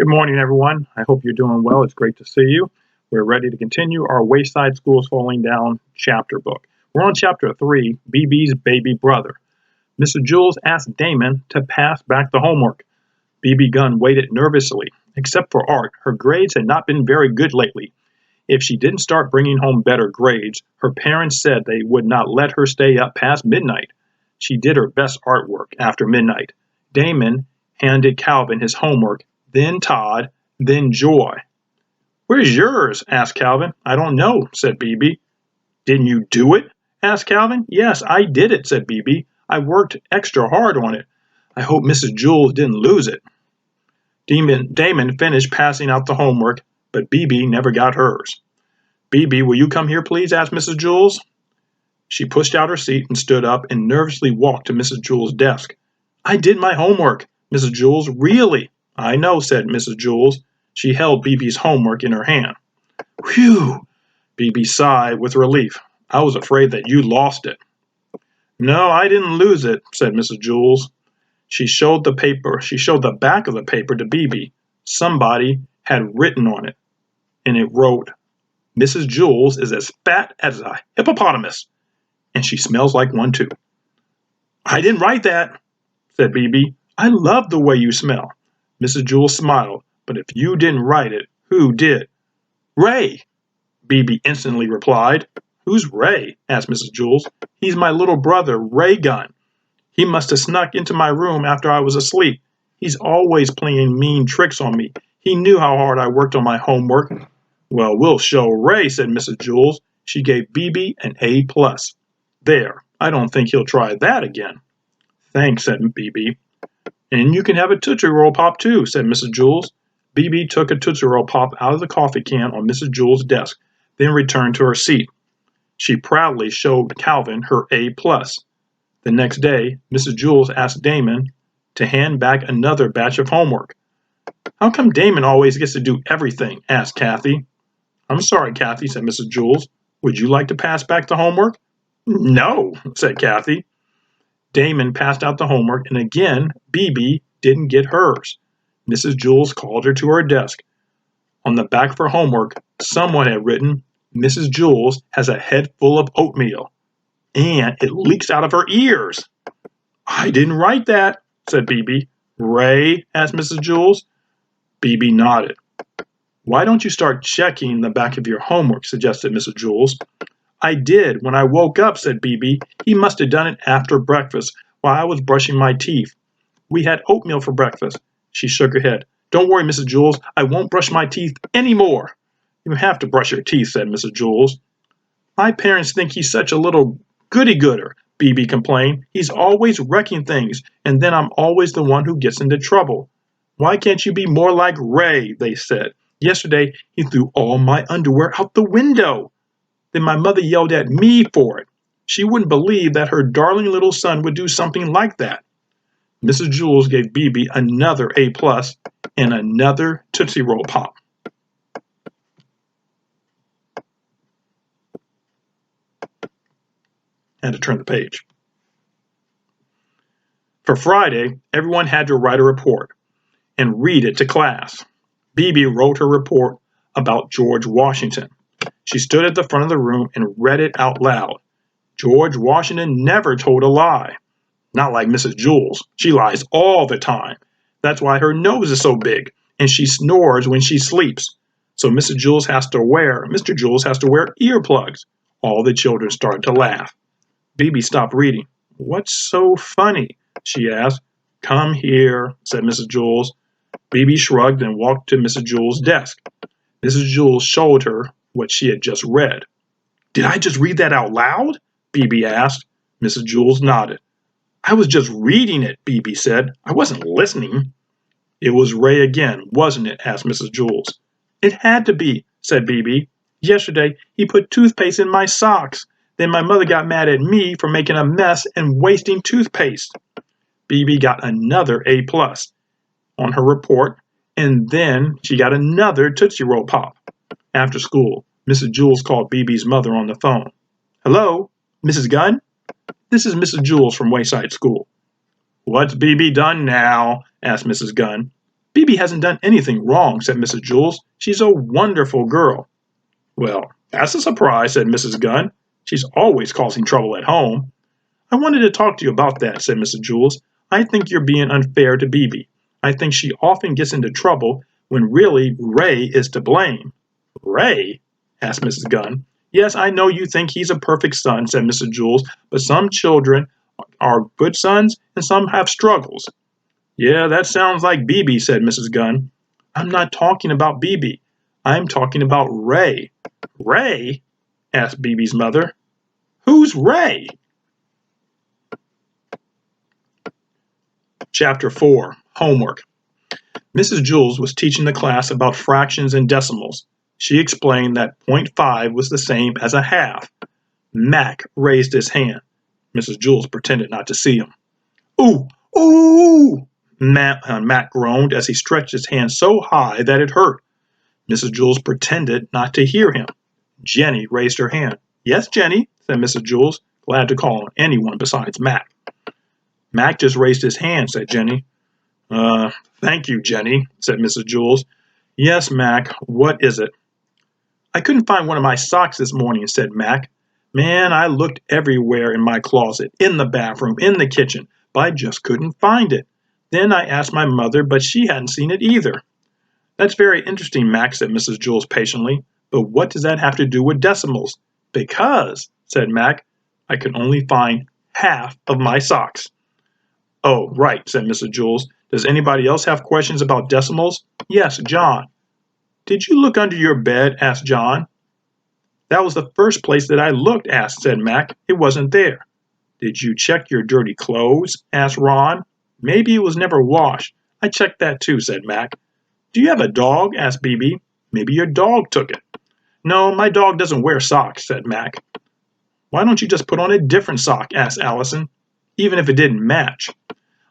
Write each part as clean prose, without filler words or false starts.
Good morning, everyone. I hope you're doing well. It's great to see you. We're ready to continue our Wayside School's Falling Down chapter book. We're on chapter 3, BB's baby brother. Mrs. Jules asked Damon to pass back the homework. BB Gunn waited nervously. Except for art, her grades had not been very good lately. If she didn't start bringing home better grades, her parents said they would not let her stay up past midnight. She did her best artwork after midnight. Damon handed Calvin his homework, then Todd, then Joy. "Where's yours?" asked Calvin. "I don't know," said BB. "Didn't you do it?" asked Calvin. "Yes, I did it," said BB. "I worked extra hard on it. I hope Mrs. Jules didn't lose it." Damon finished passing out the homework, but BB never got hers. "BB, will you come here, please?" asked Mrs. Jules. She pushed out her seat and stood up and nervously walked to Mrs. Jules' desk. "I did my homework, Mrs. Jules, really." "I know," said Mrs. Jules. She held BB's homework in her hand. "Whew!" BB sighed with relief. "I was afraid that you lost it." "No, I didn't lose it," said Mrs. Jules. She showed the back of the paper to BB. Somebody had written on it, and it wrote, "Mrs. Jules is as fat as a hippopotamus, and she smells like one too." "I didn't write that," said BB. "I love the way you smell." Mrs. Jules smiled. "But if you didn't write it, who did?" "Ray," BB instantly replied. "Who's Ray?" asked Mrs. Jules. "He's my little brother, Ray Gunn. He must have snuck into my room after I was asleep. He's always playing mean tricks on me. He knew how hard I worked on my homework." "Well, we'll show Ray," said Mrs. Jules. She gave BB an A+. "There, I don't think he'll try that again." "Thanks," said BB. "And you can have a Tootsie Roll Pop too," said Mrs. Jules. BB took a Tootsie Roll Pop out of the coffee can on Mrs. Jules' desk, then returned to her seat. She proudly showed Calvin her A+. The next day, Mrs. Jules asked Damon to hand back another batch of homework. "How come Damon always gets to do everything?" asked Kathy. "I'm sorry, Kathy," said Mrs. Jules. "Would you like to pass back the homework?" "No," said Kathy. Damon passed out the homework, and again, BB didn't get hers. Mrs. Jules called her to her desk. On the back of her homework, someone had written, "Mrs. Jules has a head full of oatmeal, and it leaks out of her ears." "I didn't write that," said BB. "Ray?" asked Mrs. Jules. BB nodded. "Why don't you start checking the back of your homework?" suggested Mrs. Jules. "I did when I woke up," said BB. "He must have done it after breakfast while I was brushing my teeth. We had oatmeal for breakfast." She shook her head. "Don't worry, Mrs. Jules. I won't brush my teeth anymore." "You have to brush your teeth," said Mrs. Jules. "My parents think he's such a little goody-gooder," BB complained. "He's always wrecking things, and then I'm always the one who gets into trouble." "Why can't you be more like Ray?" they said. "Yesterday, he threw all my underwear out the window. Then my mother yelled at me for it. She wouldn't believe that her darling little son would do something like that." Mrs. Jules gave BB another A+ and another Tootsie Roll Pop. Had to turn the page. For Friday, everyone had to write a report and read it to class. BB wrote her report about George Washington. She stood at the front of the room and read it out loud. George Washington never told a lie. Not like Mrs. Jules. She lies all the time. That's why her nose is so big, and she snores when she sleeps. So Mr. Jules has to wear earplugs. All the children started to laugh. BB stopped reading. "What's so funny?" she asked. "Come here," said Mrs. Jules. BB shrugged and walked to Mrs. Jules' desk. Mrs. Jules showed her what she had just read. "Did I just read that out loud?" BB asked. Mrs. Jules nodded. "I was just reading it," BB said. "I wasn't listening." "It was Ray again, wasn't it?" asked Mrs. Jules. "It had to be," said BB. "Yesterday, he put toothpaste in my socks. Then my mother got mad at me for making a mess and wasting toothpaste." BB got another A+ on her report, and then she got another Tootsie Roll Pop. After school, Mrs. Jules called BB's mother on the phone. "Hello, Mrs. Gunn? This is Mrs. Jules from Wayside School." "What's BB done now?" asked Mrs. Gunn. "Bebe hasn't done anything wrong," said Mrs. Jules. "She's a wonderful girl." "Well, that's a surprise," said Mrs. Gunn. "She's always causing trouble at home." "I wanted to talk to you about that," said Mrs. Jules. "I think you're being unfair to Bebe. I think she often gets into trouble when really Ray is to blame." "Ray?" asked Mrs. Gunn. "Yes, I know you think he's a perfect son," said Mrs. Jules, "but some children are good sons and some have struggles." "Yeah, that sounds like Bebe," said Mrs. Gunn. "I'm not talking about Bebe. I'm talking about Ray." "Ray?" asked Bebe's mother. "Who's Ray?" Chapter 4, Homework. Mrs. Jules was teaching the class about fractions and decimals. She explained that .5 was the same as a half. Mac raised his hand. Mrs. Jules pretended not to see him. "Ooh, ooh!" Mac groaned as he stretched his hand so high that it hurt. Mrs. Jules pretended not to hear him. Jenny raised her hand. "Yes, Jenny," said Mrs. Jules, glad to call on anyone besides Mac. "Mac just raised his hand," said Jenny. Thank you, Jenny," said Mrs. Jules. "Yes, Mac, what is it?" "I couldn't find one of my socks this morning," said Mac. "Man, I looked everywhere in my closet, in the bathroom, in the kitchen, but I just couldn't find it. Then I asked my mother, but she hadn't seen it either." "That's very interesting, Mac," said Mrs. Jules patiently. "But what does that have to do with decimals?" "Because," said Mac, "I could only find half of my socks." "Oh, right," said Mrs. Jules. "Does anybody else have questions about decimals?" "Yes, John." "Did you look under your bed?" asked John. "That was the first place that I looked," said Mac. "It wasn't there." "Did you check your dirty clothes?" asked Ron. "Maybe it was never washed." "I checked that too," said Mac. "Do you have a dog?" asked Bebe. "Maybe your dog took it." "No, my dog doesn't wear socks," said Mac. "Why don't you just put on a different sock?" asked Allison. "Even if it didn't match."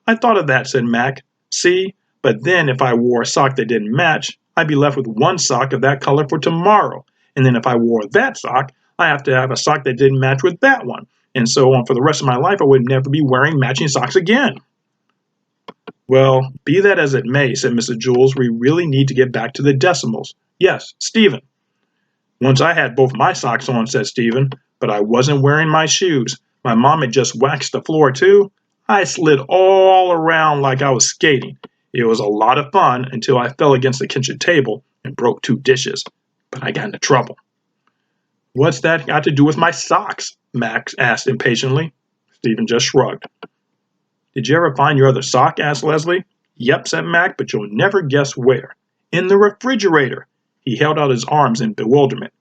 "I thought of that," said Mac. "See, but then if I wore a sock that didn't match, I'd be left with one sock of that color for tomorrow. And then if I wore that sock, I have to have a sock that didn't match with that one. And so on for the rest of my life, I would never be wearing matching socks again." "Well, be that as it may," said Mrs. Jules, "we really need to get back to the decimals. Yes, Stephen." "Once I had both my socks on," said Stephen, "but I wasn't wearing my shoes. My mom had just waxed the floor too. I slid all around like I was skating. It was a lot of fun until I fell against the kitchen table and broke 2 dishes. But I got into trouble." "What's that got to do with my socks?" Max asked impatiently. Stephen just shrugged. "Did you ever find your other sock?" asked Leslie. "Yep," said Mac, "but you'll never guess where." "In the refrigerator." He held out his arms in bewilderment.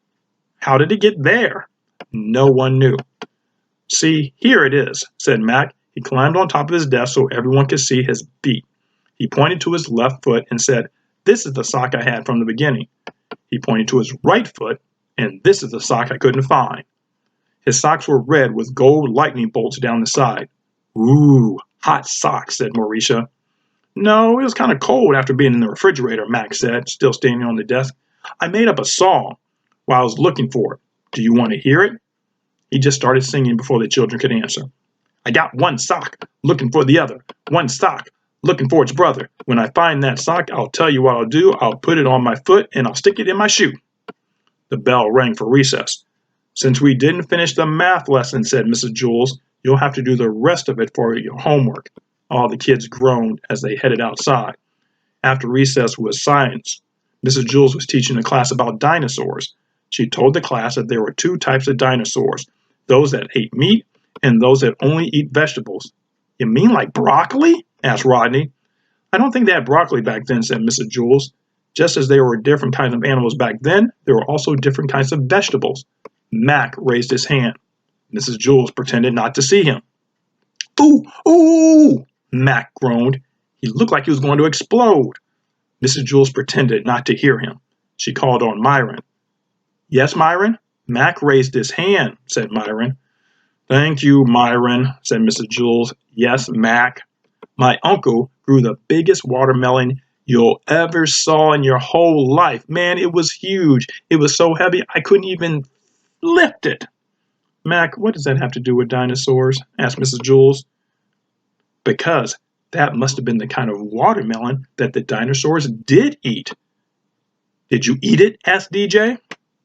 "How did it get there?" No one knew. "See, here it is," said Mac. He climbed on top of his desk so everyone could see his feet. He pointed to his left foot and said, "This is the sock I had from the beginning." He pointed to his right foot, and "This is the sock I couldn't find." His socks were red with gold lightning bolts down the side. "Ooh, hot socks," said Mauricia. "No, it was kind of cold after being in the refrigerator," Max said, still standing on the desk. "I made up a song while I was looking for it. Do you want to hear it?" He just started singing before the children could answer. "I got one sock, looking for the other. One sock, looking for its brother. When I find that sock, I'll tell you what I'll do. I'll put it on my foot and I'll stick it in my shoe." The bell rang for recess. "Since we didn't finish the math lesson," said Mrs. Jules, "you'll have to do the rest of it for your homework." All the kids groaned as they headed outside. After recess was science. Mrs. Jules was teaching a class about dinosaurs. She told the class that there were 2 types of dinosaurs, those that ate meat and those that only eat vegetables. "You mean like broccoli?" asked Rodney. "I don't think they had broccoli back then," said Mrs. Jules. "Just as there were different kinds of animals back then, there were also different kinds of vegetables." Mac raised his hand. Mrs. Jules pretended not to see him. "Ooh, ooh!" Mac groaned. He looked like he was going to explode. Mrs. Jules pretended not to hear him. She called on Myron. "Yes, Myron?" "Mac raised his hand," said Myron. "Thank you, Myron," said Mrs. Jules. "Yes, Mac. My uncle grew the biggest watermelon you'll ever saw in your whole life. Man, it was huge. It was so heavy I couldn't even lift it." "Mac, what does that have to do with dinosaurs?" asked Mrs. Jules. "Because That must have been the kind of watermelon that the dinosaurs did eat. Did you eat it? Asked DJ.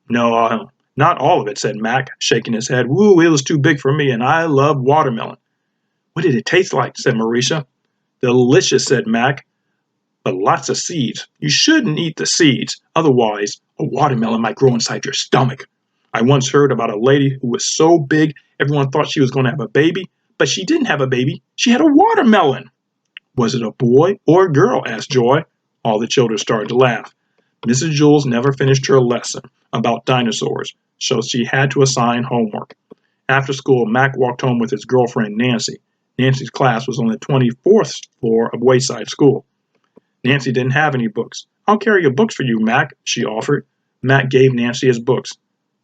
No, not all of it, said Mac, shaking his head. Woo, it was too big for me, and I love watermelon. What did it taste like? Said Marisha. Delicious, said Mac, but lots of seeds. You shouldn't eat the seeds, otherwise a watermelon might grow inside your stomach. I once heard about a lady who was so big everyone thought she was going to have a baby, but she didn't have a baby. She had a watermelon. Was it a boy or a girl? Asked Joy. All the children started to laugh. Mrs. Jules never finished her lesson about dinosaurs, so she had to assign homework. After school, Mac walked home with his girlfriend, Nancy. Nancy's class was on the 24th floor of Wayside School. Nancy didn't have any books. I'll carry your books for you, Mac, she offered. Mac gave Nancy his books.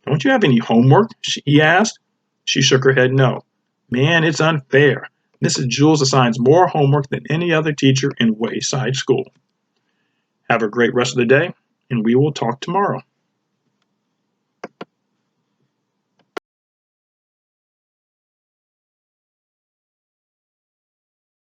Don't you have any homework? He asked. She shook her head no. Man, it's unfair. Mrs. Jules assigns more homework than any other teacher in Wayside School. Have a great rest of the day, and we will talk tomorrow.